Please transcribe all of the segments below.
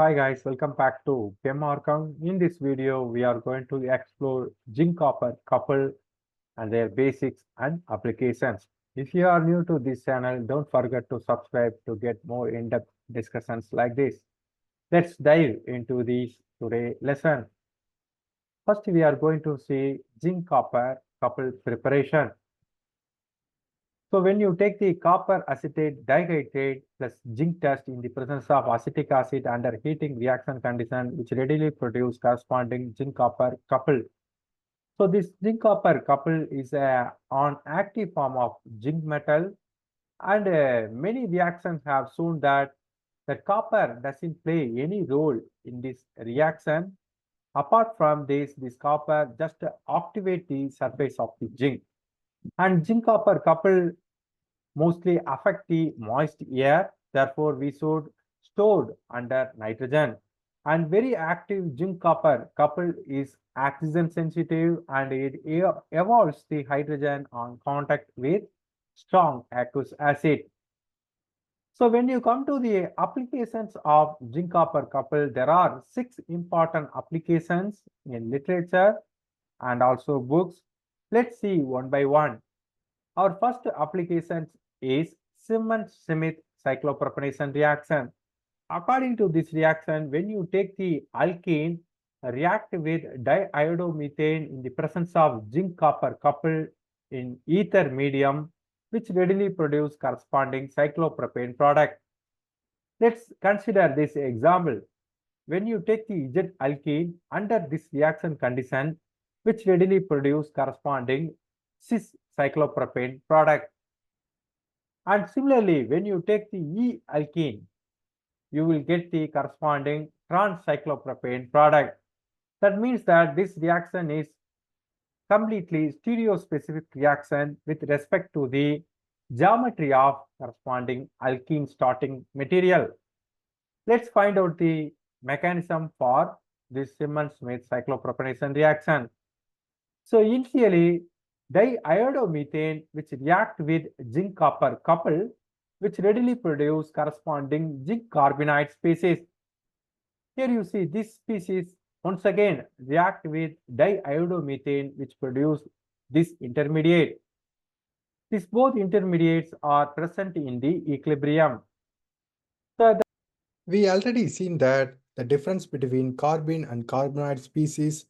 Hi guys, welcome back to ChemOrgChem. In this video, we are going to explore zinc-copper couple and their basics and applications. If you are new to this channel, don't forget to subscribe to get more in-depth discussions like this. Let's dive into this today lesson. First, we are going to see zinc-copper couple preparation. So when you take the copper acetate dihydrate plus zinc test in the presence of acetic acid under heating reaction condition, which readily produce corresponding zinc-copper couple. So this zinc-copper couple is an active form of zinc metal, and many reactions have shown that the copper doesn't play any role in this reaction. Apart from this copper just activates the surface of the zinc. And zinc-copper couple mostly affect the moist air. Therefore, we should stored under nitrogen. And very active zinc-copper couple is oxygen sensitive and it evolves the hydrogen on contact with strong aqueous acid. So when you come to the applications of zinc-copper couple, there are 6 important applications in literature and also books. Let's see one by one. Our first application is simmons-smith cyclopropanation reaction. According to this reaction, when you take the alkene, react with diiodomethane in the presence of zinc-copper couple in ether medium, which readily produce corresponding cyclopropane product. Let's consider this example. When you take the Z alkene under this reaction condition, which readily produce corresponding cis cyclopropane product. And similarly, when you take the E alkene, you will get the corresponding trans cyclopropane product. That means that this reaction is completely stereospecific reaction with respect to the geometry of corresponding alkene starting material. Let's find out the mechanism for this Simmons-Smith cyclopropanation reaction. So initially, diiodomethane which react with zinc-copper couple, which readily produce corresponding zinc-carbenoid species. Here you see this species once again react with diiodomethane which produce this intermediate. These both intermediates are present in the equilibrium. So We already seen that the difference between carbene and carbenoid species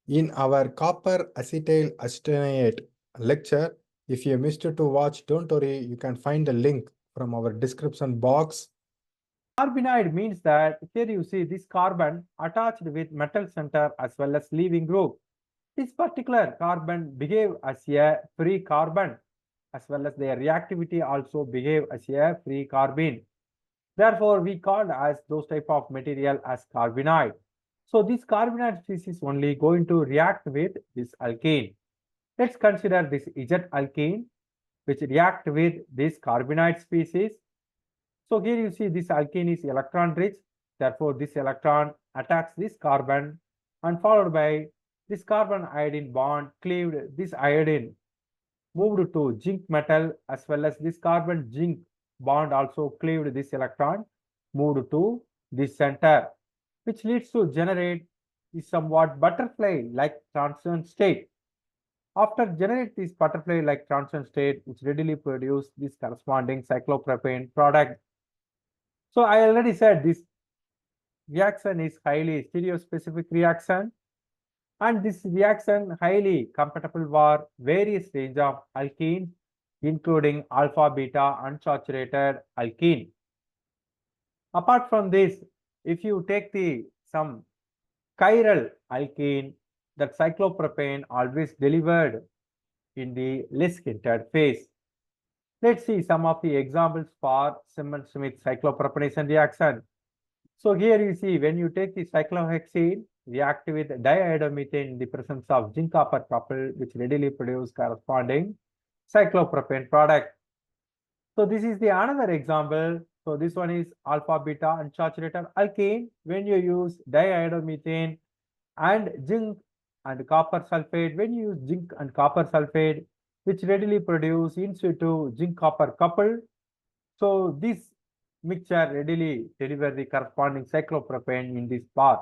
in our copper acetyl acetonate lecture. If you missed to watch, don't worry, you can find the link from our description box. carbenoid means that here you see this carbon attached with metal center as well as leaving group. This particular carbon behave as a free carbon as well as their reactivity also behave as a free carbene. Therefore, we called as those type of material as carbenoid. So this carbenoid species only going to react with this alkane. Let's consider this Z alkene which react with this carbenoid species. So here you see this alkene is electron rich. Therefore, this electron attacks this carbon and followed by this carbon iodine bond cleaved this iodine moved to zinc metal as well as this carbon zinc bond also cleaved this electron moved to this center, which leads to generate the somewhat butterfly like transition state. After generate this butterfly like transition state, which readily produce this corresponding cyclopropane product. So I already said this reaction is highly stereospecific reaction, and this reaction highly compatible for various range of alkenes, including alpha beta unsaturated alkene. Apart from this, if you take some chiral alkene, that cyclopropane always delivered in the less hindered phase. Let's see some of the examples for Simmons-Smith cyclopropanation reaction. So here you see when you take the cyclohexene, react with diiodomethane in the presence of zinc-copper couple, which readily produce corresponding cyclopropane product. So this is the another example. So this one is alpha beta unsaturated alkene. When you use diiodomethane and zinc and copper sulfate, when you use zinc and copper sulfate, which readily produce in situ zinc-copper couple. So this mixture readily deliver the corresponding cyclopropane in this path.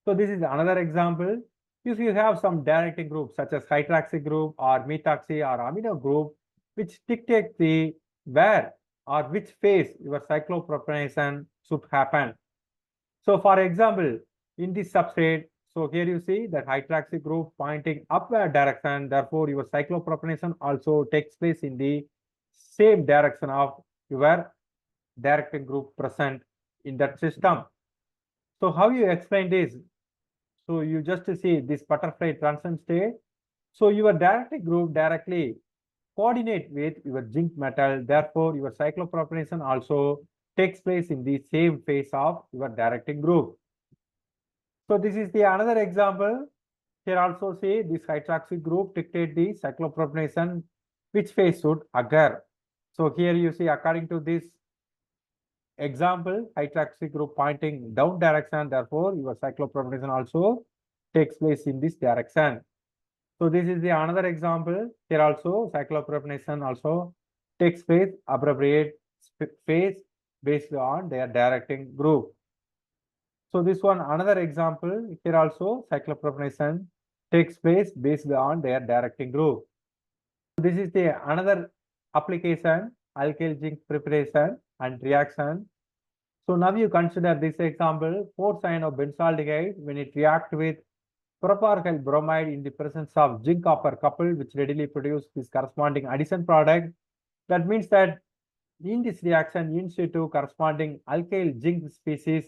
So this is another example. If you have some directing group such as hydroxy group or methoxy or amino group, which dictate the where or which phase your cyclopropanation should happen. So for example, in this substrate, so here you see that hydroxy group pointing upward direction, therefore your cyclopropanation also takes place in the same direction of your directing group present in that system. So how you explain this? So you just see this butterfly transition state. So your directing group directly coordinate with your zinc metal. Therefore, your cyclopropanation also takes place in the same phase of your directing group. So this is the another example. Here also see this hydroxy group dictate the cyclopropanation which phase should occur. So here you see according to this example, hydroxy group pointing down direction, therefore your cyclopropanation also takes place in this direction. So this is the another example. Here also cyclopropanation also takes place appropriate phase based on their directing group. So this one another example. Here also cyclopropanation takes place based on their directing group. This is the another application, alkyl zinc preparation and reaction. So now you consider this example, 4-cyanobenzaldehyde when it reacts with propargyl bromide in the presence of zinc-copper couple, which readily produce this corresponding addition product. That means that in this reaction, in situ corresponding alkyl zinc species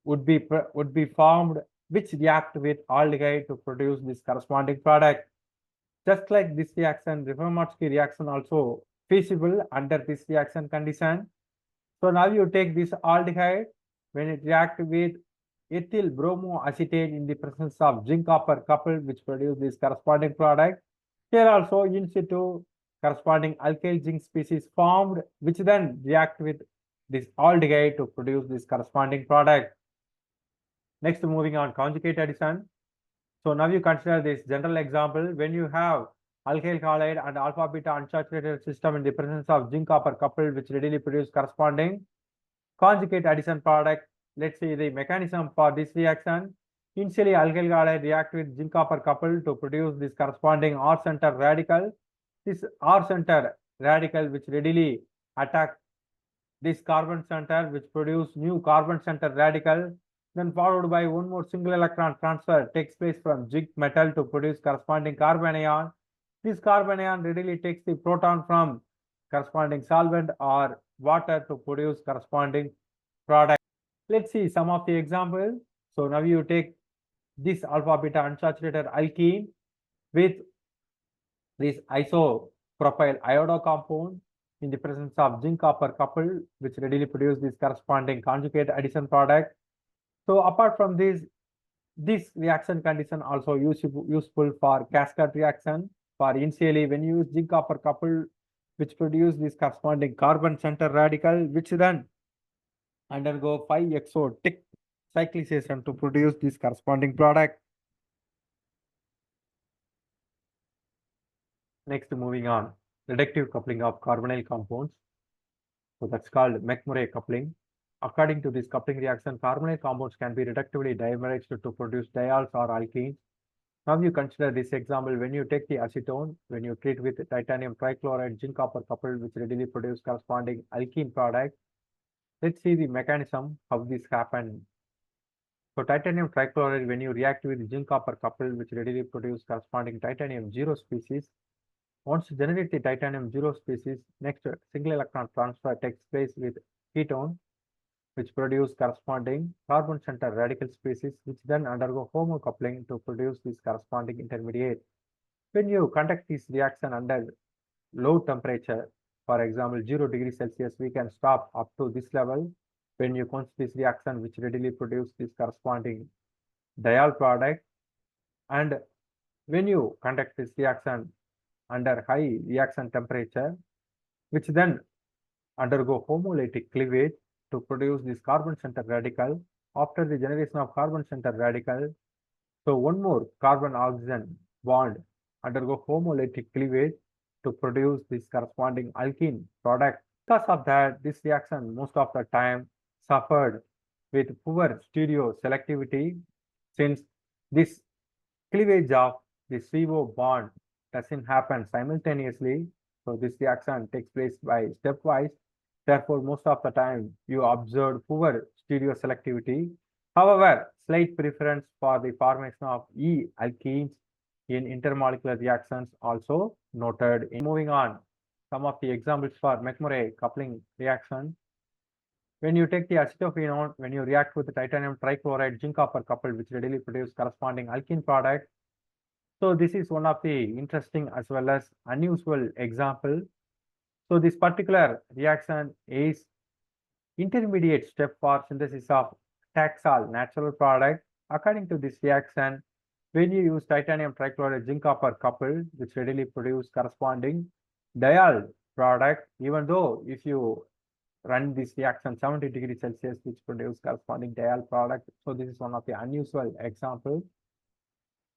would be formed, which react with aldehyde to produce this corresponding product. Just like this reaction, Reformatsky reaction also feasible under this reaction condition. So now you take this aldehyde when it reacts with ethyl bromoacetate in the presence of zinc-copper couple, which produce this corresponding product. Here also in situ corresponding alkyl zinc species formed, which then react with this aldehyde to produce this corresponding product. Next, moving on, conjugate addition. So now you consider this general example when you have alkyl halide and alpha beta unsaturated system in the presence of zinc-copper couple, which readily produce corresponding conjugate addition product. Let's see the mechanism for this reaction. Initially, alkyl halide react with zinc-copper couple to produce this corresponding R-center radical. This R-center radical which readily attack this carbon center, which produce new carbon center radical, then followed by one more single electron transfer takes place from zinc metal to produce corresponding carbon ion. This carbon ion readily takes the proton from corresponding solvent or water to produce corresponding product. Let's see some of the examples. So now you take this alpha beta unsaturated alkene with this isopropyl iodo compound in the presence of zinc copper couple, which readily produce this corresponding conjugate addition product. So apart from this reaction condition also useful for cascade reaction. For initially when you use zinc copper couple, which produce this corresponding carbon center radical, which then undergo 5-exo tick cyclization to produce this corresponding product. Next, moving on, reductive coupling of carbonyl compounds. So that's called McMurry coupling. According to this coupling reaction, carbonyl compounds can be reductively dimerized to produce diols or alkenes. Now you consider this example when you take the acetone, when you treat with titanium trichloride, zinc copper coupled, which readily produce corresponding alkene product. Let's see the mechanism how this happens. So titanium trichloride, when you react with zinc copper coupled, which readily produce corresponding titanium 0 species. Once you generate the titanium 0 species, next single electron transfer takes place with ketone, which produce corresponding carbon center radical species, which then undergo homocoupling to produce this corresponding intermediate. When you conduct this reaction under low temperature, for example 0 degrees Celsius, we can stop up to this level. When you consider this reaction, which readily produce this corresponding diol product, and when you conduct this reaction under high reaction temperature, which then undergo homolytic cleavage to produce this carbon center radical. After the generation of carbon center radical, so one more carbon oxygen bond undergo homolytic cleavage to produce this corresponding alkene product. Because of that, this reaction most of the time suffered with poor stereo selectivity since this cleavage of the CO bond doesn't happen simultaneously. So this reaction takes place by stepwise. Therefore, most of the time you observe poor stereo selectivity. However, slight preference for the formation of E alkenes in intermolecular reactions also noted. Moving on, some of the examples for McMurry coupling reaction. When you take the acetophenone, when you react with the titanium trichloride, zinc-copper coupled, which readily produce corresponding alkene product. So this is one of the interesting as well as unusual example. So this particular reaction is intermediate step for synthesis of Taxol natural product. According to this reaction, when you use titanium trichloride zinc-copper coupled, which readily produce corresponding diol product, even though if you run this reaction 70 degrees Celsius, which produce corresponding diol product. So this is one of the unusual example.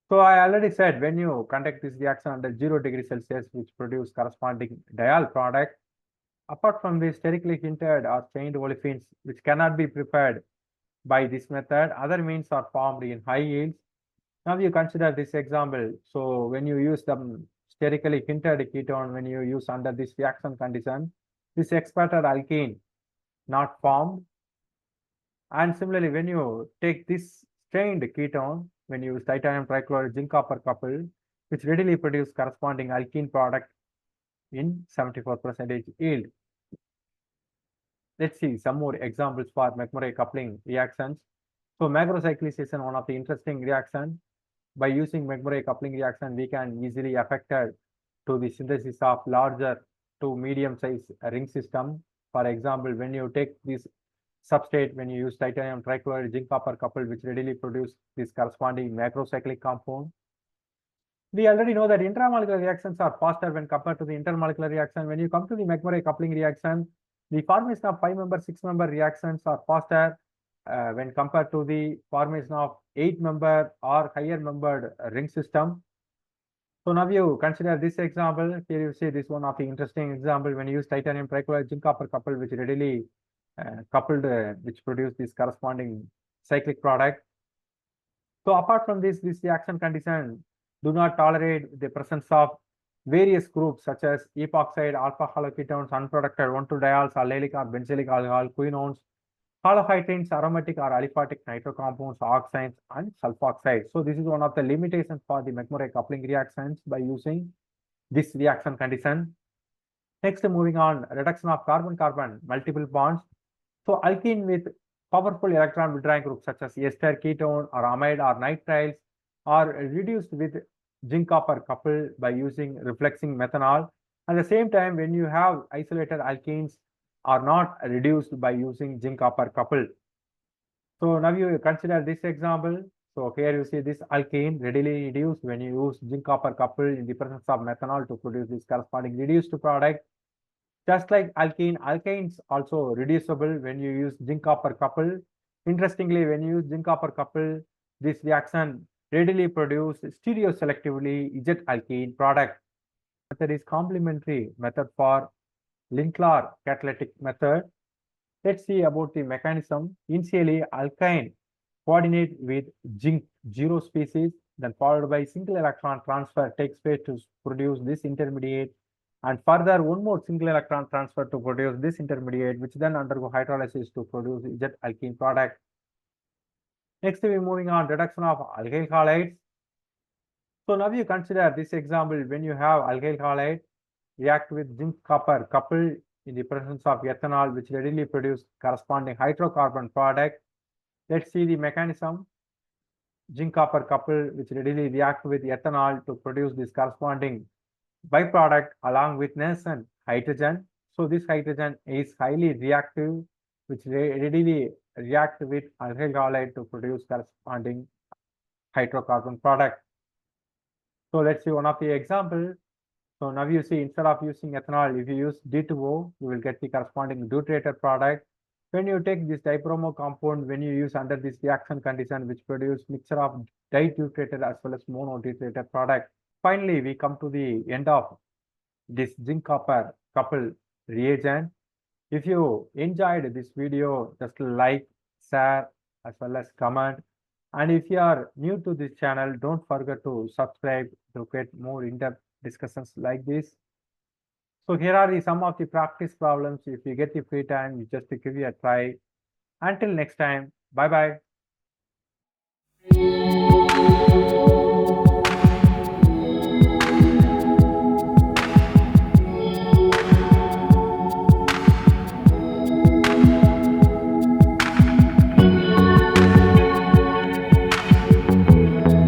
So I already said when you conduct this reaction under 0 degrees Celsius, which produce corresponding diol product, apart from the sterically hindered or chained olefins, which cannot be prepared by this method, other means are formed in high yields. Now you consider this example. So when you use the sterically hindered ketone, when you use under this reaction condition, this expected alkene not formed. And similarly, when you take this strained ketone, when you use titanium trichloride zinc-copper coupled, which readily produce corresponding alkene product in 74% yield. Let's see some more examples for McMurry coupling reactions. So macrocyclicization, one of the interesting reaction. By using McMurry coupling reaction, we can easily affect to the synthesis of larger to medium size ring system. For example, when you take this substrate, when you use titanium trichloride zinc-copper coupled, which readily produce this corresponding macrocyclic compound. We already know that intramolecular reactions are faster when compared to the intermolecular reaction. When you come to the McMurry coupling reaction, the formation of 5-member, 6-member reactions are faster when compared to the formation of 8-member or higher membered ring system. So now you consider this example. Here you see this one of the interesting example when you use titanium trichloride zinc-copper coupled, which readily coupled, which produce this corresponding cyclic product. So apart from this reaction condition do not tolerate the presence of various groups such as epoxide, alpha haloketones, unprotected 1,2-diols, allylic or benzylic alcohol, quinones, halohydrines, aromatic or aliphatic nitro compounds, oxides, and sulfoxide. So this is one of the limitations for the McMurry coupling reactions by using this reaction condition. Next, moving on, reduction of carbon-carbon multiple bonds. So alkene with powerful electron withdrawing groups such as ester, ketone, or amide or nitriles are reduced with zinc-copper coupled by using refluxing methanol. At the same time, when you have isolated alkenes are not reduced by using zinc-copper coupled. So now you consider this example. So here you see this alkene readily reduced when you use zinc-copper coupled in the presence of methanol to produce this corresponding reduced product. Just like alkene, alkynes also reducible when you use zinc-copper coupled. Interestingly, when you use zinc-copper coupled, this reaction readily produce stereoselectively Z alkene product. Method is complementary method for Linklar catalytic method. Let's see about the mechanism. Initially, alkyne coordinate with zinc 0 species, then followed by single electron transfer takes place to produce this intermediate, and further one more single electron transfer to produce this intermediate, which then undergo hydrolysis to produce Z alkene product. Next, we're moving on reduction of alkyl halides. So now you consider this example when you have alkyl halide react with zinc-copper coupled in the presence of ethanol, which readily produce corresponding hydrocarbon product. Let's see the mechanism. Zinc-copper coupled, which readily react with ethanol to produce this corresponding byproduct along with nascent hydrogen. So this hydrogen is highly reactive, which readily react with alkyl halide to produce corresponding hydrocarbon product. So let's see one of the examples. So now you see instead of using ethanol, if you use D2O, you will get the corresponding deuterated product. When you take this dibromo compound, when you use under this reaction condition, which produce mixture of di-deuterated as well as mono-deuterated product. Finally, we come to the end of this zinc-copper coupled reagent. If you enjoyed this video, just like, share, as well as comment. And if you are new to this channel, don't forget to subscribe to get more in-depth discussions like this. So here are some of the practice problems. If you get the free time, you just give it a try. Until next time, bye bye.